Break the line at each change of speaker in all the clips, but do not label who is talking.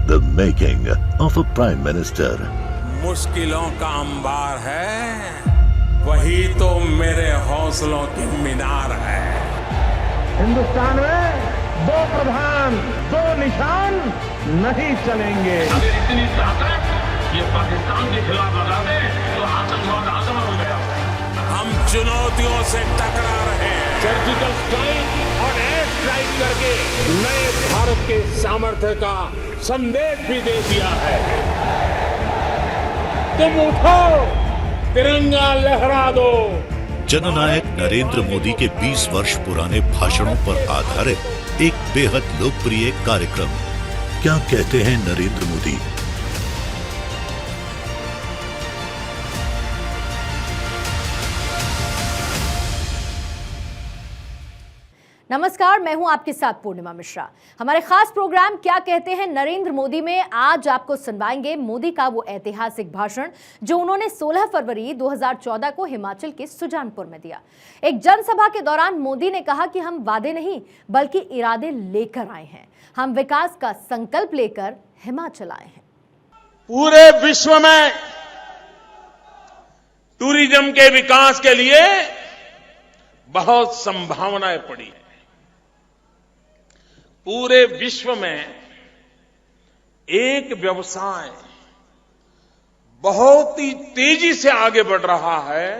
The making of a Prime Minister.
मुश्किलों का अंबार है, वही तो मेरे हौसलों की मीनार है।
हिंदुस्तान में दो प्रधान, दो निशान नहीं चलेंगे।
अगर इतनी ताकत ये पाकिस्तान के खिलाफ लगा दे तो आतंकवाद आसान हो गया।
हम चुनौतियों से टकरा रहे हैं।
सर्जिकल स्ट्राइक और एयर स्ट्राइक करके नए भारत के सामर्थ्य का संदेश भी दे दिया है। तुम उठो, तिरंगा लहरा दो।
जननायक नरेंद्र मोदी के 20 वर्ष पुराने भाषणों पर आधारित एक बेहद लोकप्रिय कार्यक्रम। क्या कहते हैं नरेंद्र मोदी?
नमस्कार, मैं हूं आपके साथ पूर्णिमा मिश्रा। हमारे खास प्रोग्राम क्या कहते हैं नरेंद्र मोदी में आज आपको सुनवाएंगे मोदी का वो ऐतिहासिक भाषण जो उन्होंने 16 फरवरी 2014 को हिमाचल के सुजानपुर में दिया। एक जनसभा के दौरान मोदी ने कहा कि हम वादे नहीं बल्कि इरादे लेकर आए हैं। हम विकास का संकल्प लेकर हिमाचल आए हैं।
पूरे विश्व में टूरिज्म के विकास के लिए बहुत संभावनाएं पड़ी है। पूरे विश्व में एक व्यवसाय बहुत ही तेजी से आगे बढ़ रहा है,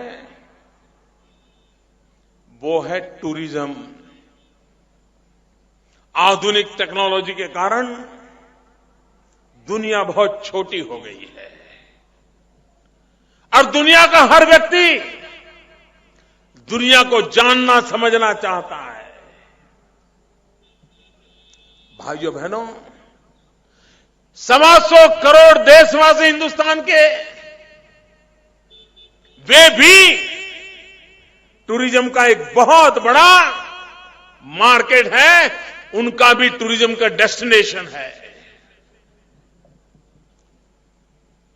वो है टूरिज्म। आधुनिक टेक्नोलॉजी के कारण दुनिया बहुत छोटी हो गई है और दुनिया का हर व्यक्ति दुनिया को जानना समझना चाहता है। भाइयों बहनों, 125 करोड़ देशवासी हिंदुस्तान के, वे भी टूरिज्म का एक बहुत बड़ा मार्केट है, उनका भी टूरिज्म का डेस्टिनेशन है।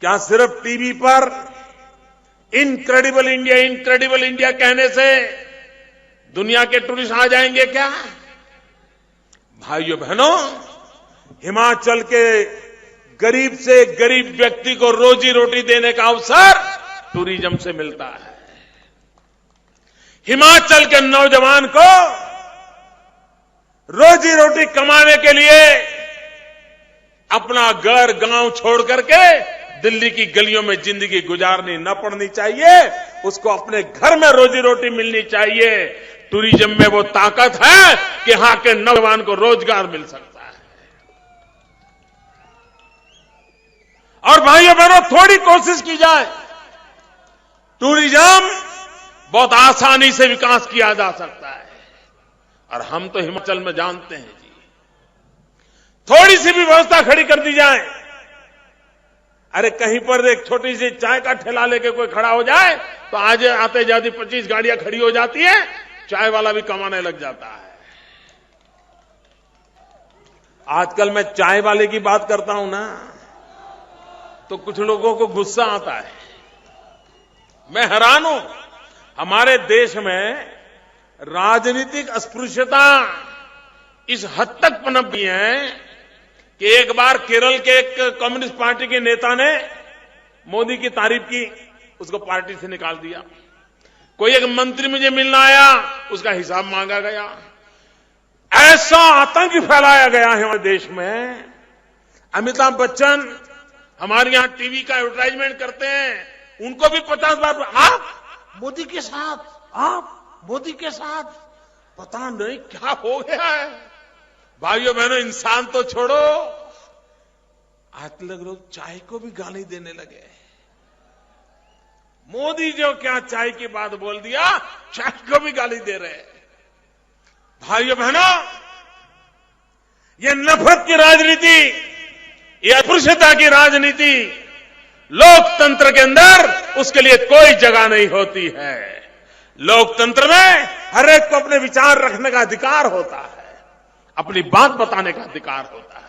क्या सिर्फ टीवी पर इनक्रेडिबल इंडिया कहने से दुनिया के टूरिस्ट आ जाएंगे क्या? भाइयों बहनों, हिमाचल के गरीब से गरीब व्यक्ति को रोजी रोटी देने का अवसर टूरिज्म से मिलता है। हिमाचल के नौजवान को रोजी रोटी कमाने के लिए अपना घर गांव छोड़ करके दिल्ली की गलियों में जिंदगी गुजारनी न पड़नी चाहिए, उसको अपने घर में रोजी रोटी मिलनी चाहिए। टूरिज्म में वो ताकत है कि यहां के नौजवान को रोजगार मिल सकता है। और भाइयों बहनों, थोड़ी कोशिश की जाए, टूरिज्म बहुत आसानी से विकास किया जा सकता है। और हम तो हिमाचल में जानते हैं जी, थोड़ी सी भी व्यवस्था खड़ी कर दी जाए, अरे कहीं पर एक छोटी सी चाय का ठेला लेके कोई खड़ा हो जाए तो आज आते जाती 25 गाड़ियां खड़ी हो जाती है, चाय वाला भी कमाने लग जाता है। आजकल मैं चाय वाले की बात करता हूं ना, तो कुछ लोगों को गुस्सा आता है। मैं हैरान हूं, हमारे देश में राजनीतिक अस्पृश्यता इस हद तक पनप गई है कि एक बार केरल के एक कम्युनिस्ट पार्टी के नेता ने मोदी की तारीफ की, उसको पार्टी से निकाल दिया। कोई एक मंत्री मुझे मिलना आया, उसका हिसाब मांगा गया। ऐसा आतंक फैलाया गया है हमारे देश में। अमिताभ बच्चन हमारे यहां टीवी का एडवर्टाइजमेंट करते हैं, उनको भी 50 बार आप मोदी के साथ, आप मोदी के साथ, पता नहीं क्या हो गया है। भाइयों बहनों, इंसान तो छोड़ो, आज लोग चाय को भी गाली देने लगे। मोदी जो क्या चाय की बात बोल दिया, चाय को भी गाली दे रहे। भाइयों बहनों, ये नफरत की राजनीति, ये अस्पृश्यता की राजनीति लोकतंत्र के अंदर उसके लिए कोई जगह नहीं होती है। लोकतंत्र में हर एक को अपने विचार रखने का अधिकार होता है, अपनी बात बताने का अधिकार होता है,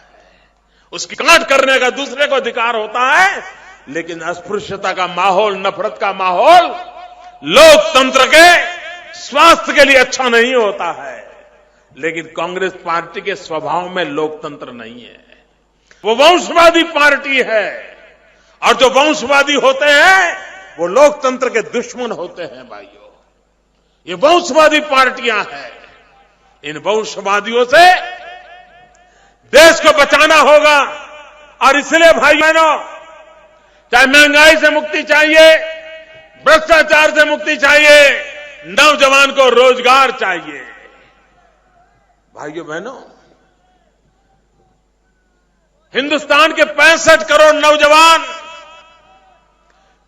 उसकी काट करने का दूसरे को अधिकार होता है। लेकिन अस्पृश्यता का माहौल, नफरत का माहौल लोकतंत्र के स्वास्थ्य के लिए अच्छा नहीं होता है। लेकिन कांग्रेस पार्टी के स्वभाव में लोकतंत्र नहीं है। वो वंशवादी पार्टी है, और जो वंशवादी होते हैं वो लोकतंत्र के दुश्मन होते हैं भाइयों। ये वंशवादी पार्टियां हैं, इन वंशवादियों से देश को बचाना होगा। और इसलिए भाई बहनों, चाहे महंगाई से मुक्ति चाहिए, भ्रष्टाचार से मुक्ति चाहिए, नौजवान को रोजगार चाहिए। भाइयों बहनों, हिंदुस्तान के 65 करोड़ नौजवान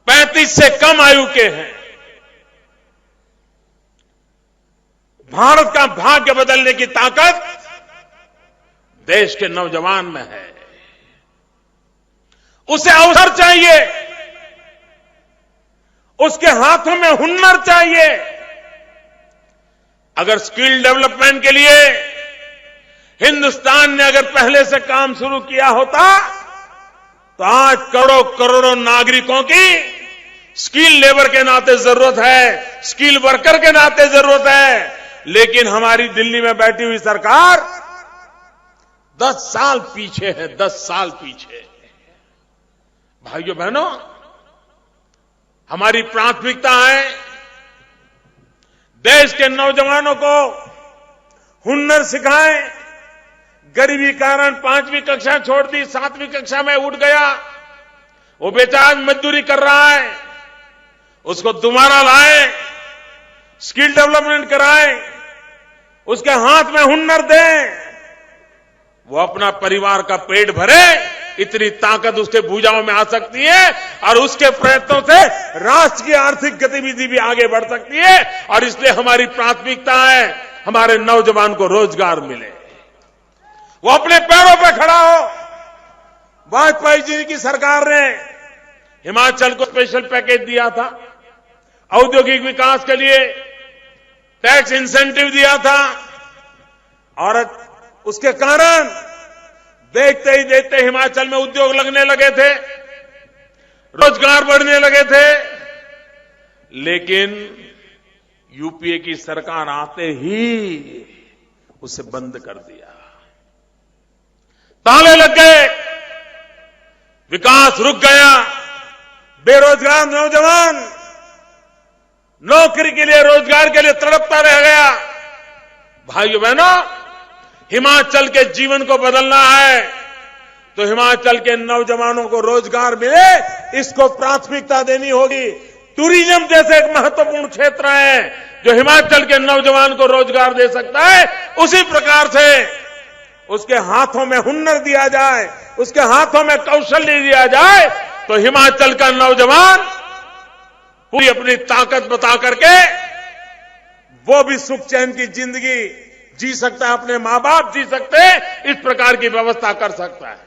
35 से कम आयु के हैं। भारत का भाग्य बदलने की ताकत देश के नौजवान में है। उसे अवसर चाहिए, उसके हाथों में हुनर चाहिए। अगर स्किल डेवलपमेंट के लिए हिंदुस्तान ने अगर पहले से काम शुरू किया होता तो आज करोड़ों करोड़ों नागरिकों की स्किल लेबर के नाते जरूरत है, स्किल वर्कर के नाते जरूरत है। लेकिन हमारी दिल्ली में बैठी हुई सरकार 10 साल पीछे है, 10 साल पीछे। भाइयों बहनों, हमारी प्राथमिकता है देश के नौजवानों को हुनर सिखाएं। गरीबी कारण 5वीं कक्षा छोड़ दी, 7वीं कक्षा में उठ गया, वो बेचारा मजदूरी कर रहा है, उसको दोबारा लाएं, स्किल डेवलपमेंट कराएं, उसके हाथ में हुनर दें, वो अपना परिवार का पेट भरे। इतनी ताकत उसके भुजाओं में आ सकती है और उसके प्रयत्नों से राष्ट्र की आर्थिक गतिविधि भी आगे बढ़ सकती है। और इसलिए हमारी प्राथमिकता है हमारे नौजवान को रोजगार मिले, वो अपने पैरों पर खड़ा हो। वाजपेयी जी की सरकार ने हिमाचल को स्पेशल पैकेज दिया था, औद्योगिक विकास के लिए टैक्स इंसेंटिव दिया था, और उसके कारण देखते ही देखते हिमाचल में उद्योग लगने लगे थे, रोजगार बढ़ने लगे थे। लेकिन यूपीए की सरकार आते ही उसे बंद कर दिया, ताले लग गए, विकास रुक गया। बेरोजगार नौजवान नौकरी के लिए, रोजगार के लिए तड़पता रह गया। भाइयों बहनों, हिमाचल के जीवन को बदलना है तो हिमाचल के नौजवानों को रोजगार मिले, इसको प्राथमिकता देनी होगी। टूरिज्म जैसे एक महत्वपूर्ण क्षेत्र है जो हिमाचल के नौजवान को रोजगार दे सकता है, उसी प्रकार से उसके हाथों में हुनर दिया जाए, उसके हाथों में कौशल्य दिया जाए, तो हिमाचल का नौजवान पूरी अपनी ताकत बता करके वो भी सुख चैन की जिंदगी जी सकता है, अपने मां बाप जी सकते हैं, इस प्रकार की व्यवस्था कर सकता है।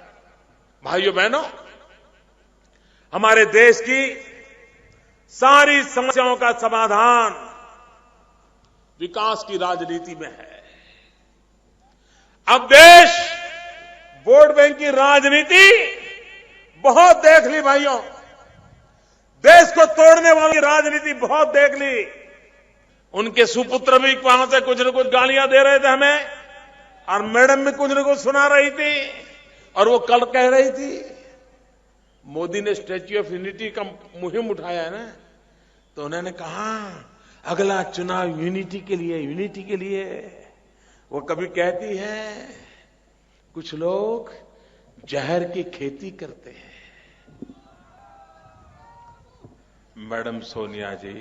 भाइयों बहनों, हमारे देश की सारी समस्याओं का समाधान विकास की राजनीति में है। अब देश वोट बैंक की राजनीति बहुत देख ली भाइयों, देश को तोड़ने वाली राजनीति बहुत देख ली। उनके सुपुत्र भी वहां से कुछ न कुछ गालियां दे रहे थे हमें, और मैडम भी कुछ न कुछ सुना रही थी, और वो कल कह रही थी मोदी ने स्टैच्यू ऑफ यूनिटी का मुहिम उठाया है ना, तो उन्होंने कहा अगला चुनाव यूनिटी के लिए, यूनिटी के लिए। वो कभी कहती है कुछ लोग जहर की खेती करते हैं। मैडम सोनिया जी,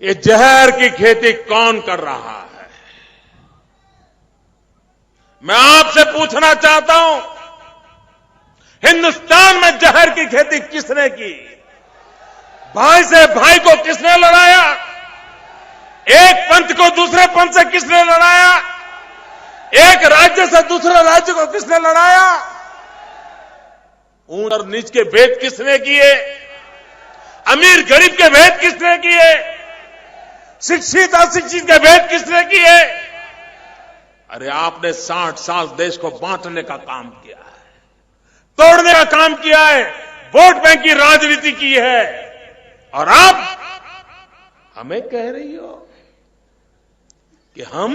ये जहर की खेती कौन कर रहा है? मैं आपसे पूछना चाहता हूं, हिंदुस्तान में जहर की खेती किसने की? भाई से भाई को किसने लड़ाया? एक पंथ को दूसरे पंथ से किसने लड़ाया? एक राज्य से दूसरे राज्य को किसने लड़ाया? ऊंच और नीच के भेद किसने किए? अमीर गरीब के भेद किसने किए? शिक्षित अशिक्षित के भेद किसने किए? अरे आपने 60 साल देश को बांटने का काम किया है, तोड़ने का काम किया है, वोट बैंक की राजनीति की है, और आप हमें कह रही हो कि हम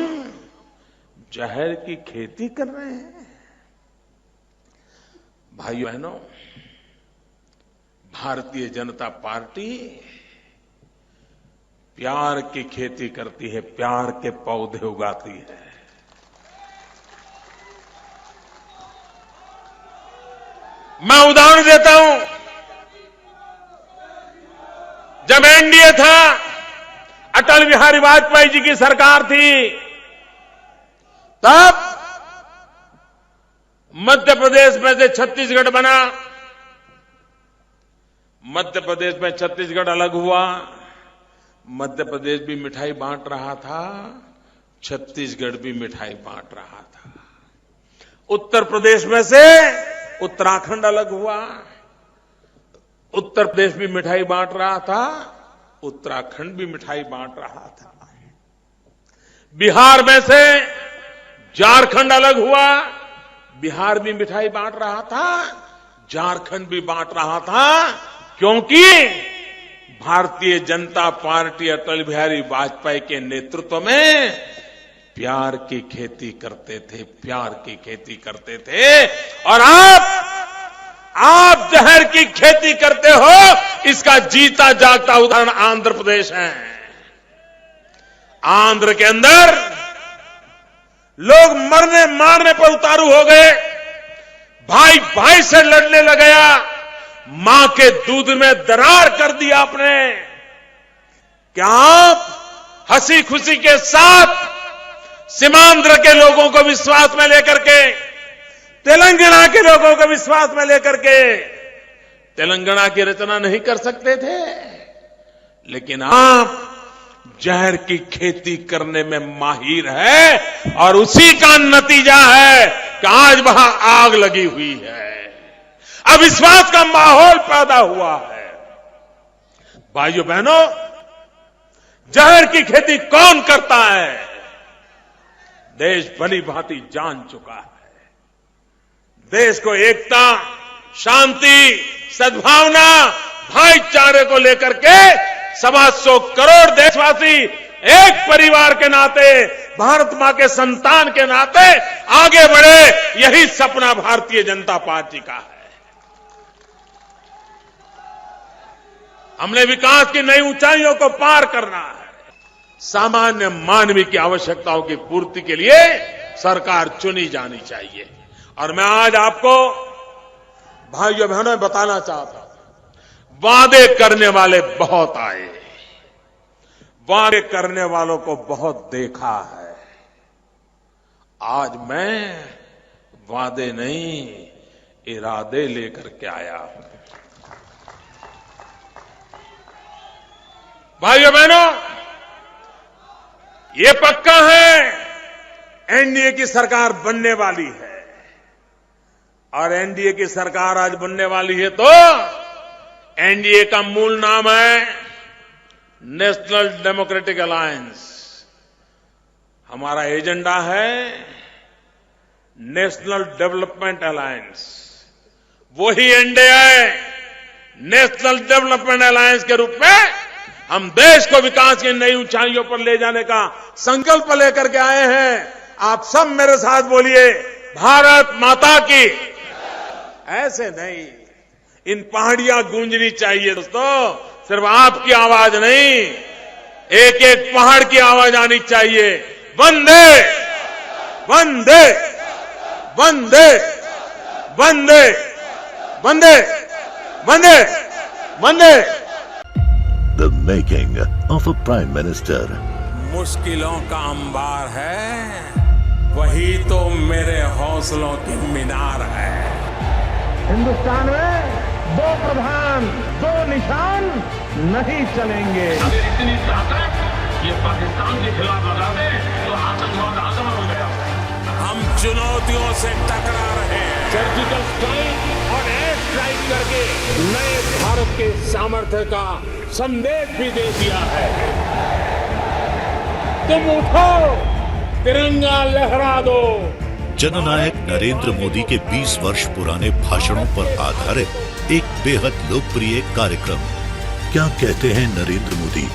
जहर की खेती कर रहे हैं। भाइयों बहनों, भारतीय जनता पार्टी प्यार की खेती करती है, प्यार के पौधे उगाती है। मैं उदाहरण देता हूं, जब एनडीए था, अटल बिहारी वाजपेयी जी की सरकार थी, तब मध्य प्रदेश में से छत्तीसगढ़ बना। मध्य प्रदेश में छत्तीसगढ़ अलग हुआ। मध्य प्रदेश भी मिठाई बांट रहा था, छत्तीसगढ़ भी मिठाई बांट रहा था। उत्तर प्रदेश में से उत्तराखंड अलग हुआ। उत्तर प्रदेश भी मिठाई बांट रहा था, उत्तराखंड भी मिठाई बांट रहा था। बिहार में से झारखंड अलग हुआ, बिहार भी मिठाई बांट रहा था, झारखंड भी बांट रहा था, क्योंकि भारतीय जनता पार्टी अटल बिहारी वाजपेयी के नेतृत्व में प्यार की खेती करते थे, प्यार की खेती करते थे। और आप जहर की खेती करते हो, इसका जीता जागता उदाहरण आंध्र प्रदेश है। आंध्र के अंदर लोग मरने मारने पर उतारू हो गए, भाई भाई से लड़ने लग गया, मां के दूध में दरार कर दिया आपने। क्या आप हंसी खुशी के साथ सीमांध्र के लोगों को विश्वास में लेकर के, तेलंगाना के लोगों को विश्वास में लेकर के तेलंगाना की रचना नहीं कर सकते थे? लेकिन आप जहर की खेती करने में माहिर है, और उसी का नतीजा है कि आज वहां आग लगी हुई है, अविश्वास का माहौल पैदा हुआ है। भाइयों बहनों, जहर की खेती कौन करता है, देश भली भांति जान चुका है। देश को एकता, शांति, सद्भावना, भाईचारे को लेकर के 125 करोड़ देशवासी एक परिवार के नाते, भारत मां के संतान के नाते आगे बढ़े, यही सपना भारतीय जनता पार्टी का है। हमने विकास की नई ऊंचाइयों को पार करना है। सामान्य मानवीय की आवश्यकताओं की पूर्ति के लिए सरकार चुनी जानी चाहिए। और मैं आज आपको भाइयों बहनों बताना चाहता हूं, वादे करने वाले बहुत आए, वादे करने वालों को बहुत देखा है। आज मैं वादे नहीं, इरादे लेकर के आया हूं। भाइयों बहनों, ये पक्का है, एनडीए की सरकार बनने वाली है। और एनडीए की सरकार आज बनने वाली है तो एनडीए का मूल नाम है नेशनल डेमोक्रेटिक अलायंस। हमारा एजेंडा है नेशनल डेवलपमेंट अलायंस। वही एनडीए है, नेशनल डेवलपमेंट अलायंस के रूप में हम देश को विकास की नई ऊंचाइयों पर ले जाने का संकल्प लेकर के आए हैं। आप सब मेरे साथ बोलिए, भारत माता की। ऐसे नहीं, इन पहाड़ियां गूंजनी चाहिए दोस्तों, सिर्फ आपकी आवाज नहीं, एक एक पहाड़ की आवाज आनी चाहिए। वंदे वंदे वंदे वंदे वंदे वंदे वंदे।
The making of a prime minister.
मुश्किलों का अंबार है, वही तो मेरे हौसलों की मीनार है।
हिंदुस्तान में 2 प्रधान 2 निशान नहीं चलेंगे।
अगर इतनी ताकत ये पाकिस्तान के खिलाफ लगा दे तो आतंकवाद आसान हो गया।
हम चुनौतियों से टकरा रहे हैं। सर्जिकल स्ट्राइक और एयर स्ट्राइक करके नए भारत के सामर्थ्य का संदेश भी दे दिया है। तुम उठो, तिरंगा लहरा दो।
जननायक नरेंद्र मोदी के 20 वर्ष पुराने भाषणों पर आधारित एक बेहद लोकप्रिय कार्यक्रम क्या कहते हैं नरेंद्र मोदी।